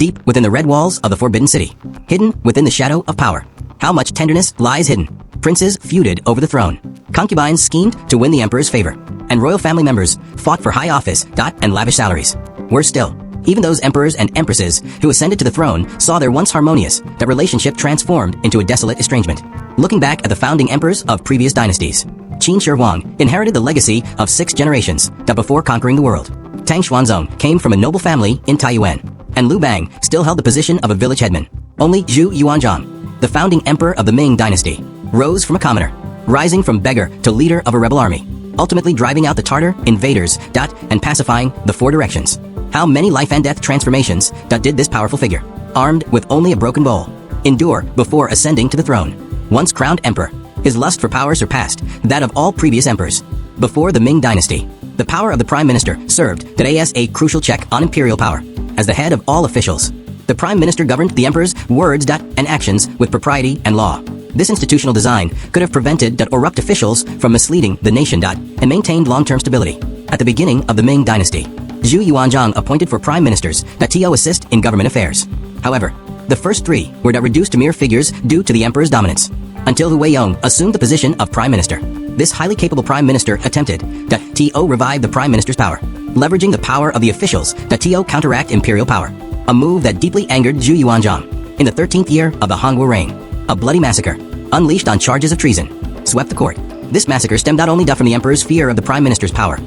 deep within the red walls of the Forbidden City, hidden within the shadow of power. How much tenderness lies hidden. Princes feuded over the throne. Concubines schemed to win the emperor's favor. And royal family members fought for high office and lavish salaries. Worse still, even those emperors and empresses who ascended to the throne saw their once harmonious relationship transformed into a desolate estrangement. Looking back at the founding emperors of previous dynasties, Qin Shi Huang inherited the legacy of 6 generations before conquering the world. Tang Xuanzong came from a noble family in Taiyuan, and Liu Bang still held the position of a village headman. Only Zhu Yuanzhang, the founding emperor of the Ming dynasty, rose from a commoner, rising from beggar to leader of a rebel army, ultimately driving out the Tartar invaders and pacifying the 4 directions. How many life and death transformations did this powerful figure, armed with only a broken bowl, endure before ascending to the throne? Once crowned emperor, his lust for power surpassed that of all previous emperors. Before the Ming dynasty, the power of the prime minister served as a crucial check on imperial power. As the head of all officials, the prime minister governed the emperor's words and actions with propriety and law. This institutional design could have prevented corrupt officials from misleading the nation and maintained long-term stability. At the beginning of the Ming dynasty, Zhu Yuanzhang appointed for prime ministers to assist in government affairs. However, the first 3 were reduced to mere figures due to the emperor's dominance, until Hu Weiyong assumed the position of prime minister. This highly capable prime minister attempted to revive the prime minister's power, leveraging the power of the officials to counteract imperial power, a move that deeply angered Zhu Yuanzhang. In the 13th year of the Hongwu reign, a bloody massacre, unleashed on charges of treason, swept the court. This massacre stemmed not only from the emperor's fear of the prime minister's power,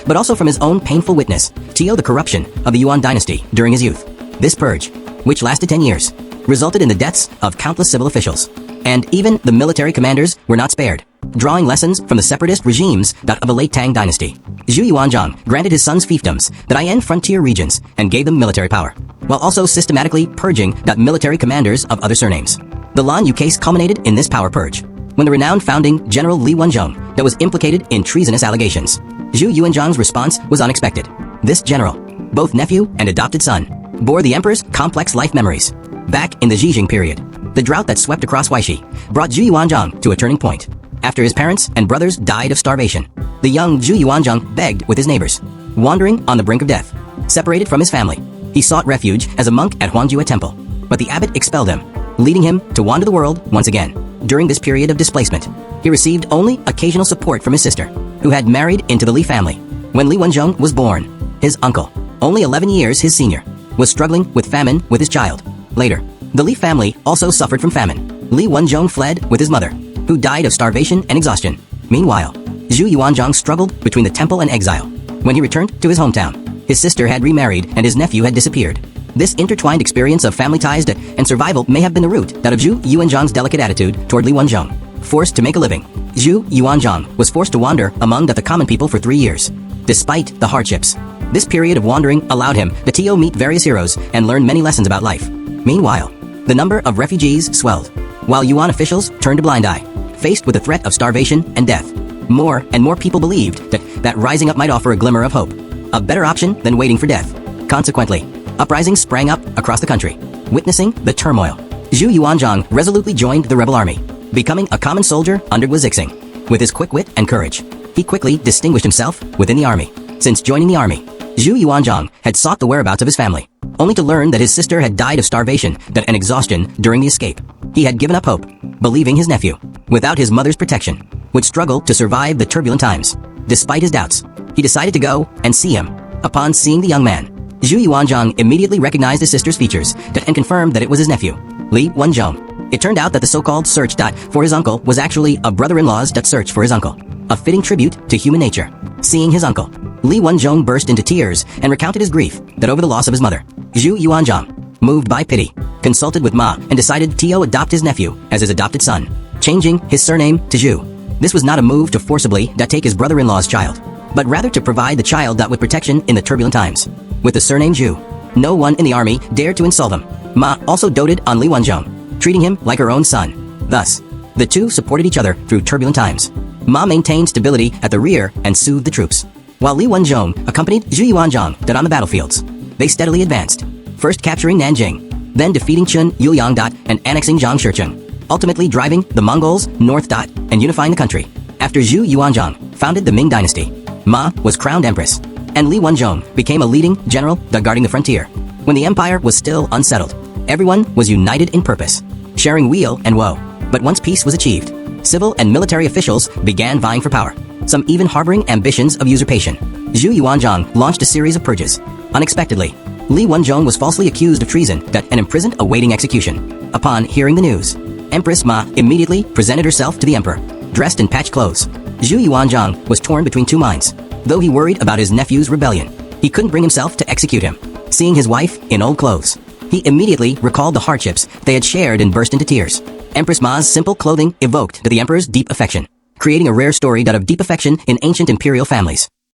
but also from his own painful witness to the corruption of the Yuan dynasty during his youth. This purge, which lasted 10 years, resulted in the deaths of countless civil officials. And even the military commanders were not spared. Drawing lessons from the separatist regimes of the late Tang dynasty, Zhu Yuanzhang granted his sons fiefdoms in frontier regions and gave them military power, while also systematically purging military commanders of other surnames. The Lan Yu case culminated in this power purge, when the renowned founding General Li Wenzhong was implicated in treasonous allegations. Zhu Yuanzhang's response was unexpected. This general, both nephew and adopted son, bore the emperor's complex life memories. Back in the Zhijing period, the drought that swept across Weishi brought Zhu Yuanzhang to a turning point. After his parents and brothers died of starvation, the young Zhu Yuanzhang begged with his neighbors, wandering on the brink of death. Separated from his family, he sought refuge as a monk at Huangjue Temple, but the abbot expelled him, leading him to wander the world once again. During this period of displacement, he received only occasional support from his sister, who had married into the Li family. When Li Wenzhong was born, his uncle, only 11 years his senior, was struggling with famine with his child. Later, the Li family also suffered from famine. Li Wenzhong fled with his mother, who died of starvation and exhaustion. Meanwhile, Zhu Yuanzhang struggled between the temple and exile. When he returned to his hometown, his sister had remarried and his nephew had disappeared. This intertwined experience of family ties and survival may have been the root of Zhu Yuanzhang's delicate attitude toward Li Wenzhong. Forced to make a living, Zhu Yuanzhang was forced to wander among the common people for 3 years. Despite the hardships, this period of wandering allowed him to meet various heroes and learn many lessons about life. Meanwhile, the number of refugees swelled, while Yuan officials turned a blind eye, faced with the threat of starvation and death. More and more people believed that rising up might offer a glimmer of hope, a better option than waiting for death. Consequently, uprisings sprang up across the country. Witnessing the turmoil, Zhu Yuanzhang resolutely joined the rebel army, becoming a common soldier under Wu Zixing. With his quick wit and courage, he quickly distinguished himself within the army. Since joining the army, Zhu Yuanzhang had sought the whereabouts of his family, only to learn that his sister had died of starvation and exhaustion during the escape. He had given up hope, believing his nephew, without his mother's protection, would struggle to survive the turbulent times. Despite his doubts, he decided to go and see him. Upon seeing the young man, Zhu Yuanzhang immediately recognized his sister's features and confirmed that it was his nephew, Li Wenzhong. It turned out that the so-called search for his uncle was actually a brother-in-law's search for his uncle, a fitting tribute to human nature. Seeing his uncle, Li Wenzhong burst into tears and recounted his grief over the loss of his mother. Zhu Yuanzhang, moved by pity, consulted with Ma and decided to adopt his nephew as his adopted son, changing his surname to Zhu. This was not a move to forcibly take his brother-in-law's child, but rather to provide the child with protection in the turbulent times. With the surname Zhu, no one in the army dared to insult him. Ma also doted on Li Wenzhong, treating him like her own son. Thus, the two supported each other through turbulent times. Ma maintained stability at the rear and soothed the troops, while Li Wenzhong accompanied Zhu Yuanzhang on the battlefields. They steadily advanced, first capturing Nanjing, then defeating Chun Yuliang and annexing Zhangshecheng, ultimately driving the Mongols north and unifying the country. After Zhu Yuanzhang founded the Ming dynasty, Ma was crowned empress, and Li Wenzhong became a leading general guarding the frontier. When the empire was still unsettled, everyone was united in purpose, sharing weal and woe. But once peace was achieved, civil and military officials began vying for power, some even harboring ambitions of usurpation. Zhu Yuanzhang launched a series of purges. Unexpectedly, Li Wenzhong was falsely accused of treason and imprisoned awaiting execution. Upon hearing the news, Empress Ma immediately presented herself to the emperor, dressed in patched clothes. Zhu Yuanzhang was torn between two minds. Though he worried about his nephew's rebellion, he couldn't bring himself to execute him. Seeing his wife in old clothes, he immediately recalled the hardships they had shared and burst into tears. Empress Ma's simple clothing evoked the emperor's deep affection, creating a rare story of deep affection in ancient imperial families.